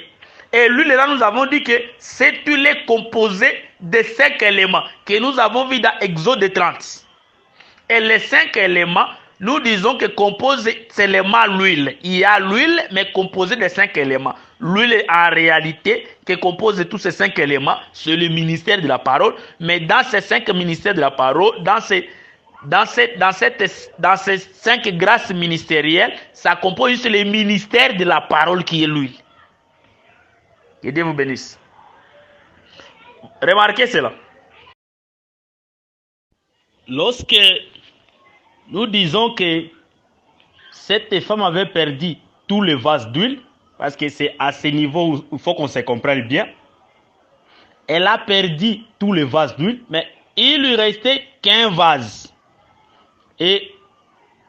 Et l'huile-là, nous avons dit que cette huile est composée de 5 éléments que nous avons vus dans Exode 30. Et les 5 éléments, nous disons que compose seulement l'huile. Il y a l'huile, mais composée de 5 éléments. L'huile, en réalité, qui compose tous ces 5 éléments, c'est le ministère de la parole. Mais dans ces 5 ministères de la parole, dans ces 5 grâces ministérielles, ça compose juste le ministère de la parole qui est l'huile. Que Dieu vous bénisse. Remarquez cela. Lorsque nous disons que cette femme avait perdu tous les vases d'huile, parce que c'est à ce niveau où il faut qu'on se comprenne bien, elle a perdu tous les vases d'huile, mais il lui restait qu'un vase. Et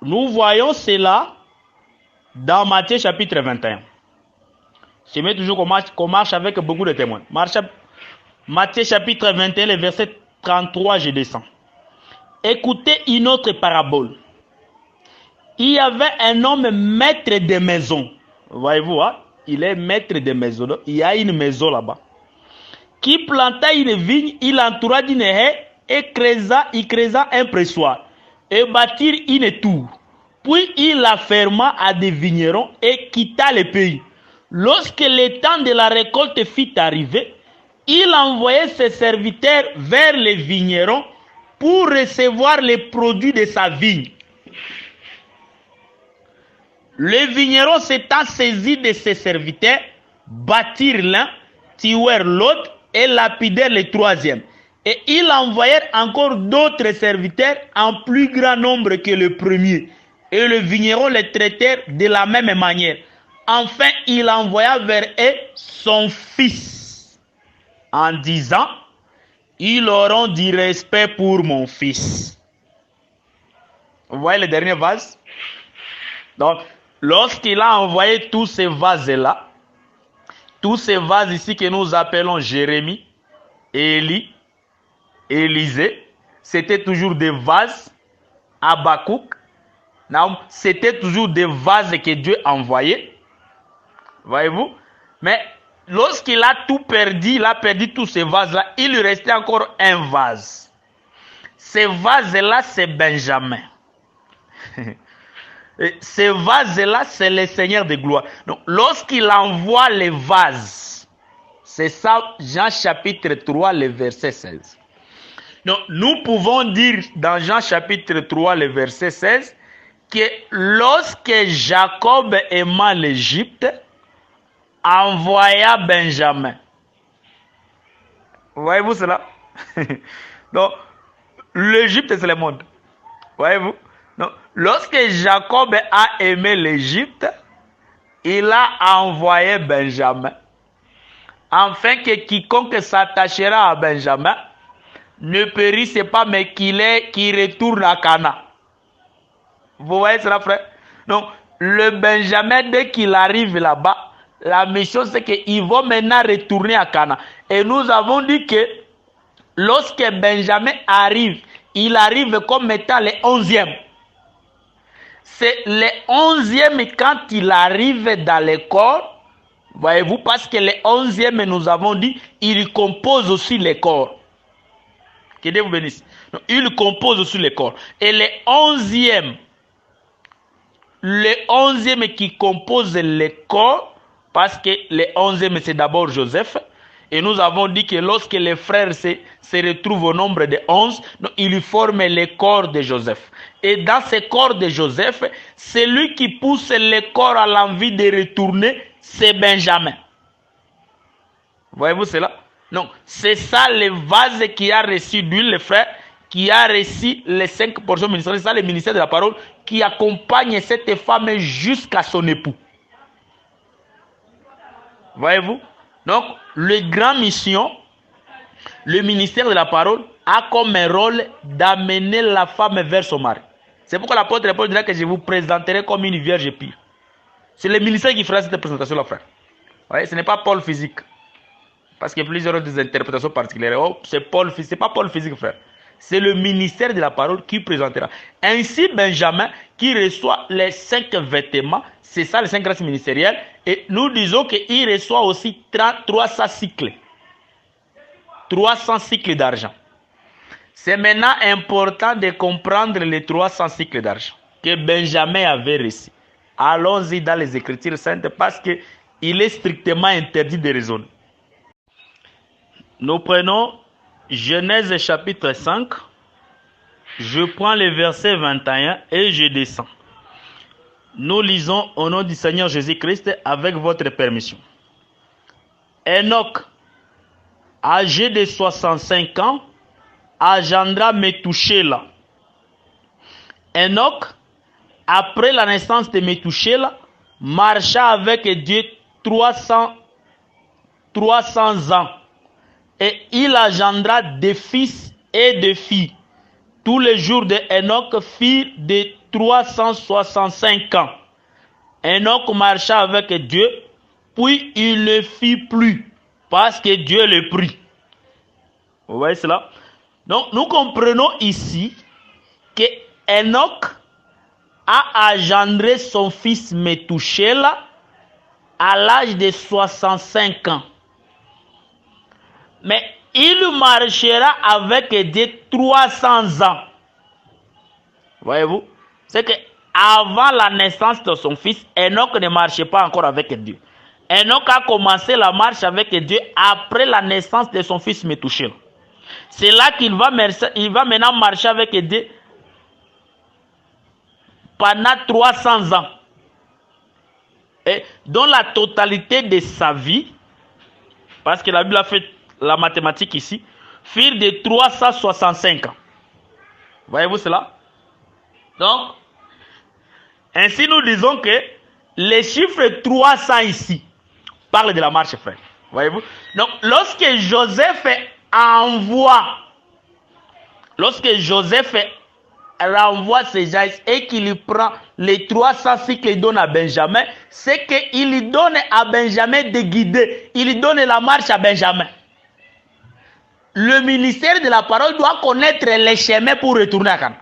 nous voyons cela dans Matthieu chapitre 21. Je mets toujours qu'on marche avec beaucoup de témoins. Matthieu chapitre 21, le verset 33, je descends. Écoutez une autre parabole. Il y avait un homme maître de maison. Voyez-vous, hein? Il est maître de maison. Il y a une maison là-bas. Qui planta une vigne, il entoura d'une haie et il creusa un pressoir et bâtit une tour. Puis il la ferma à des vignerons et quitta le pays. Lorsque le temps de la récolte fut arrivé, il envoyait ses serviteurs vers les vignerons pour recevoir les produits de sa vigne. Les vignerons s'étant saisis de ses serviteurs, battirent l'un, tuèrent l'autre et lapidèrent le troisième. Et ils envoyèrent encore d'autres serviteurs en plus grand nombre que le premier. Et le vigneron les traitèrent de la même manière. Enfin, il envoya vers eux son fils, en disant, ils auront du respect pour mon fils. Vous voyez le dernier vase? Donc, lorsqu'il a envoyé tous ces vases-là, tous ces vases ici que nous appelons Jérémie, Élie, Élisée, c'était toujours des vases. Habakkuk, c'était toujours des vases que Dieu envoyait. Voyez-vous? Mais lorsqu'il a tout perdu, il a perdu tous ces vases-là, il lui restait encore un vase. Ce vase-là, c'est Benjamin. Ce vase-là, c'est le Seigneur de gloire. Donc, lorsqu'il envoie les vases, c'est ça, Jean chapitre 3, le verset 16. Donc, nous pouvons dire dans Jean chapitre 3, le verset 16, que lorsque Jacob aima l'Égypte, envoya Benjamin. Voyez-vous cela? Donc, l'Égypte, c'est le monde. Voyez-vous? Donc, lorsque Jacob a aimé l'Égypte, il a envoyé Benjamin, afin que quiconque s'attachera à Benjamin ne périsse pas, mais qu'il retourne à Cana. Vous voyez cela, frère? Donc, le Benjamin, dès qu'il arrive là-bas, la mission, c'est qu'il va maintenant retourner à Cana. Et nous avons dit que lorsque Benjamin arrive, il arrive comme étant le 11e. C'est le 11e quand il arrive dans le corps. Voyez-vous, parce que le 11e, nous avons dit, il compose aussi le corps. Que Dieu vous bénisse. Donc, il compose aussi le corps. Et le 11e qui compose le corps, parce que le 11e c'est d'abord Joseph. Et nous avons dit que lorsque les frères se retrouvent au nombre de 11, ils forment le corps de Joseph. Et dans ce corps de Joseph, celui qui pousse le corps à l'envie de retourner, c'est Benjamin. Voyez-vous cela? Donc, c'est ça le vase qui a reçu d'huile, le frère, qui a reçu les 5 portions ministérielles. C'est ça le ministère de la parole qui accompagne cette femme jusqu'à son époux. Voyez-vous? Donc, le grand mission, le ministère de la parole, a comme rôle d'amener la femme vers son mari. C'est pourquoi l'apôtre Paul dira que je vous présenterai comme une vierge pure. C'est le ministère qui fera cette présentation-là, frère. Vous voyez, ce n'est pas Paul physique. Parce qu'il y a plusieurs des interprétations particulières. Oh, c'est Paul physique. Ce n'est pas Paul physique, frère. C'est le ministère de la parole qui présentera. Ainsi, Benjamin, qui reçoit les 5 vêtements, c'est ça les 5 grâces ministérielles. Et nous disons qu'il reçoit aussi 300 cycles. 300 cycles d'argent. C'est maintenant important de comprendre les 300 cycles d'argent que Benjamin avait reçus. Allons-y dans les Écritures saintes parce qu'il est strictement interdit de raisonner. Nous prenons Genèse chapitre 5. Je prends le verset 21 et je descends. Nous lisons au nom du Seigneur Jésus-Christ avec votre permission. Enoch, âgé de 65 ans, engendra Métouchéla. Enoch, après la naissance de Métouchéla, marcha avec Dieu 300 ans. Et il engendra des fils et des filles. Tous les jours de Enoch firent de 365 ans. Enoch marcha avec Dieu, puis il ne fit plus, parce que Dieu le prit. Vous voyez cela? Donc, nous comprenons ici que Enoch a engendré son fils Métouchéla à l'âge de 65 ans. Mais il marchera avec Dieu 300 ans. Voyez-vous? C'est que avant la naissance de son fils, Enoch ne marchait pas encore avec Dieu. Enoch a commencé la marche avec Dieu après la naissance de son fils Métouchel. C'est là qu'il va maintenant marcher avec Dieu pendant 300 ans. Et dans la totalité de sa vie, parce que la Bible a fait la mathématique ici, furent de 365 ans. Voyez-vous cela? Donc, ainsi nous disons que les chiffres 300 ici parlent de la marche, frère. Voyez-vous? Donc, lorsque Joseph renvoie ses gens et qu'il prend les 300 cycles et donne à Benjamin, c'est qu'il donne à Benjamin de guider. Il donne la marche à Benjamin. Le ministère de la parole doit connaître les chemins pour retourner à Canaan.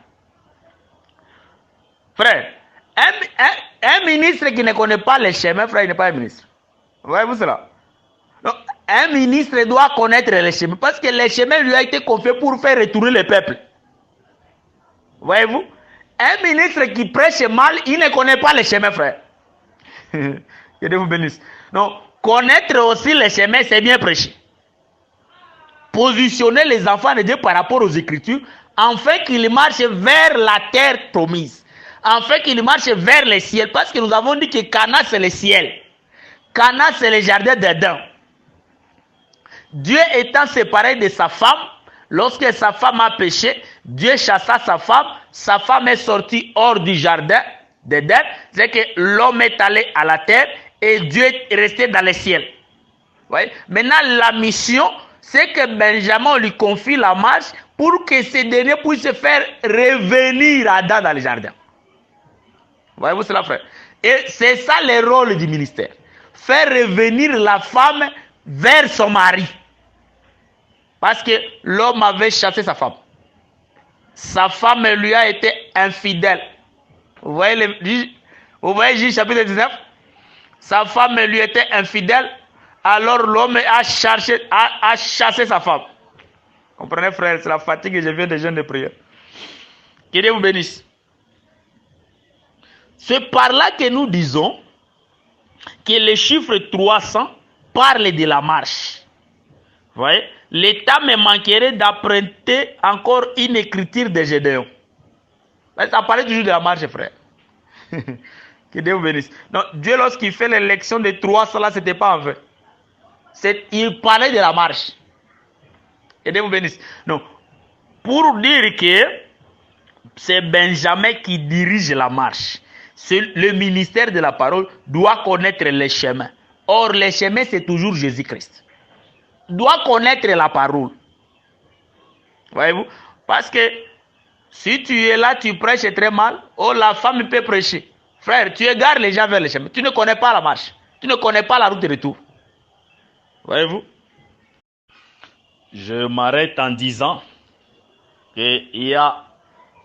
Frère, un ministre qui ne connaît pas les chemins, frère, il n'est pas un ministre. Voyez-vous cela? Donc, un ministre doit connaître les chemins parce que les chemins lui ont été confiés pour faire retourner le peuple. Voyez-vous? Un ministre qui prêche mal, il ne connaît pas les chemins, frère. Que Dieu vous bénisse. Donc, connaître aussi les chemins, c'est bien prêcher. Positionner les enfants de Dieu par rapport aux Écritures, afin qu'ils marchent vers la terre promise. Afin qu'ils marchent vers le ciel. Parce que nous avons dit que Canaan, c'est le ciel. Canaan, c'est le jardin d'Éden. Dieu étant séparé de sa femme, lorsque sa femme a péché, Dieu chassa sa femme est sortie hors du jardin d'Éden, c'est que l'homme est allé à la terre et Dieu est resté dans le ciel. Voyez? Maintenant, la mission, c'est que Benjamin lui confie la marche pour que ce dernier puisse faire revenir Adam dans le jardin. Voyez-vous cela, frère? Et c'est ça le rôle du ministère. Faire revenir la femme vers son mari. Parce que l'homme avait chassé sa femme. Sa femme lui a été infidèle. Vous voyez Juge chapitre 19? Sa femme lui était infidèle. Alors l'homme a chassé sa femme. Comprenez, frère, c'est la fatigue que je viens de jeûne de prière. Que Dieu vous bénisse. C'est par là que nous disons que le chiffre 300 parle de la marche. Vous voyez? L'État me manquerait d'apprêter encore une écriture de Gédéon. Ça parlait toujours de la marche, frère. Que Dieu vous bénisse. Donc, Dieu, lorsqu'il fait l'élection de 300, là, ce n'était pas en vain. Il parlait de la marche. Que Dieu vous bénisse. Donc, pour dire que c'est Benjamin qui dirige la marche, le ministère de la parole doit connaître les chemins. Or, les chemins, c'est toujours Jésus-Christ. Doit connaître la parole. Voyez-vous? Parce que si tu es là, tu prêches très mal, oh, la femme peut prêcher. Frère, tu égares les gens vers les chemins. Tu ne connais pas la marche. Tu ne connais pas la route de retour. Voyez-vous? Je m'arrête en disant qu'il y a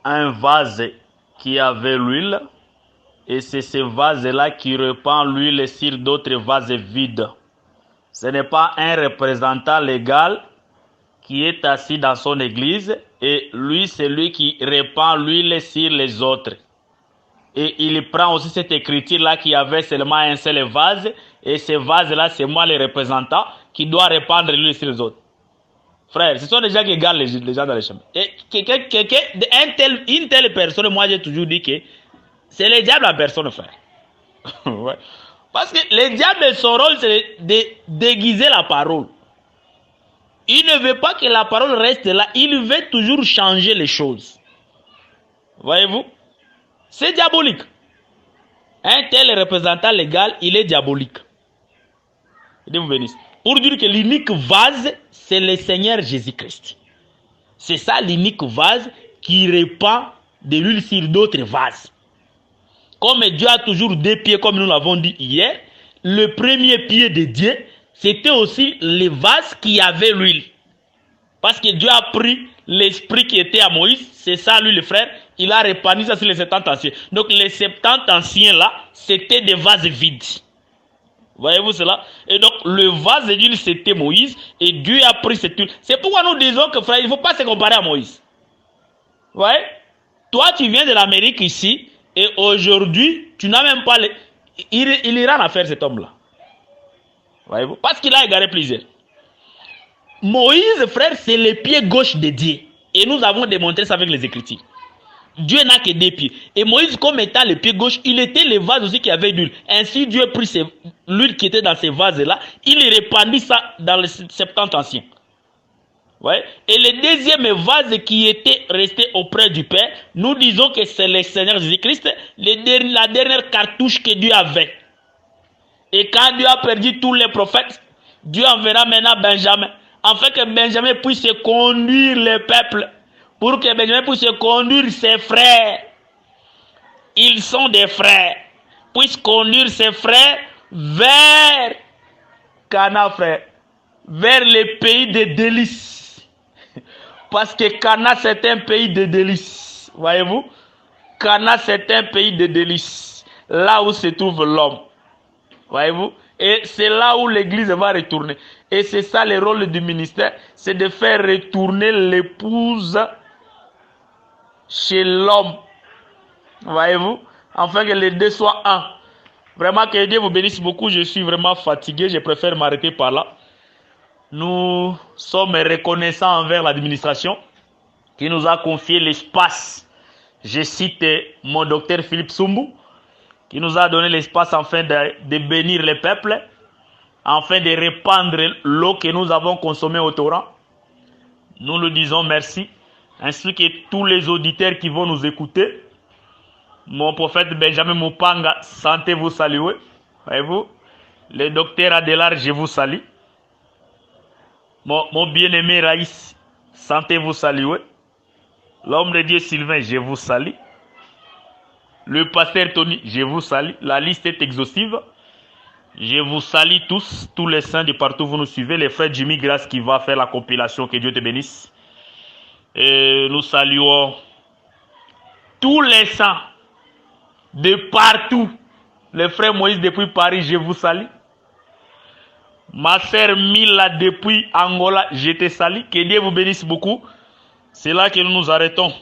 un vase qui avait l'huile et c'est ce vase-là qui répand l'huile sur d'autres vases vides. Ce n'est pas un représentant légal qui est assis dans son église et lui, c'est lui qui répand l'huile sur les autres. Et il prend aussi cette écriture-là qui avait seulement un seul vase et ce vase-là, c'est moi le représentant qui doit répandre l'huile sur les autres. Frère, ce sont des gens qui gardent les gens dans les chemins. Et une telle personne, moi j'ai toujours dit que c'est le diable en personne, frère. Ouais. Parce que le diable, son rôle, c'est de déguiser la parole. Il ne veut pas que la parole reste là. Il veut toujours changer les choses. Voyez-vous? C'est diabolique. Un tel représentant légal, il est diabolique. Dieu vous bénisse. Pour dire que l'unique vase, c'est le Seigneur Jésus-Christ. C'est ça l'unique vase qui répand de l'huile sur d'autres vases. Comme Dieu a toujours deux pieds, comme nous l'avons dit hier, le premier pied de Dieu, c'était aussi le vase qui avait l'huile. Parce que Dieu a pris l'esprit qui était à Moïse, c'est ça lui le frère, il a répandu ça sur les 70 anciens. Donc les 70 anciens là, c'était des vases vides. Voyez-vous cela? Et donc le vase d'huile c'était Moïse et Dieu a pris cette huile. C'est pourquoi nous disons que frère, il ne faut pas se comparer à Moïse. Vous voyez? Toi tu viens de l'Amérique ici et aujourd'hui tu n'as même pas il ira en affaire cet homme là. Voyez-vous? Parce qu'il a égaré plusieurs. Moïse, frère, c'est le pied gauche de Dieu. Et nous avons démontré ça avec les Écritures. Dieu n'a que deux pieds. Et Moïse, comme étant le pied gauche, il était le vase aussi qui avait d'huile. Ainsi, Dieu a pris l'huile qui était dans ces vases-là, il répandit ça dans les 70 anciens. Ouais. Et le deuxième vase qui était resté auprès du Père, nous disons que c'est le Seigneur Jésus-Christ, la dernière cartouche que Dieu avait. Et quand Dieu a perdu tous les prophètes, Dieu enverra maintenant Benjamin, afin que Benjamin puisse conduire le peuple, pour que Benjamin puisse conduire ses frères. Ils sont des frères. Puisse conduire ses frères vers Cana, frère, vers le pays des délices. Parce que Cana, c'est un pays de délices. Voyez-vous? Cana, c'est un pays de délices. Là où se trouve l'homme. Voyez-vous? Et c'est là où l'église va retourner. Et c'est ça le rôle du ministère. C'est de faire retourner l'épouse chez l'homme. Voyez-vous? Afin que les deux soient un. Vraiment que Dieu vous bénisse beaucoup. Je suis vraiment fatigué. Je préfère m'arrêter par là. Nous sommes reconnaissants envers l'administration qui nous a confié l'espace. Je cite mon docteur Philippe Sumbu, qui nous a donné l'espace afin de bénir le peuple, afin de répandre l'eau que nous avons consommée au Torah. Nous lui disons merci, ainsi que tous les auditeurs qui vont nous écouter. Mon prophète Benjamin Mupanga, santé vous saluer. Voyez-vous? Le docteur Adélard, je vous salue. Mon bien-aimé Raïs, santé vous saluer. L'homme de Dieu Sylvain, je vous salue. Le pasteur Tony, je vous salue. La liste est exhaustive. Je vous salue tous les saints de partout où vous nous suivez. Les frères Jimmy Grace qui va faire la compilation, que Dieu te bénisse. Et nous saluons tous les saints de partout. Les frères Moïse depuis Paris, je vous salue. Ma sœur Mila depuis Angola, je te salue. Que Dieu vous bénisse beaucoup. C'est là que nous nous arrêtons.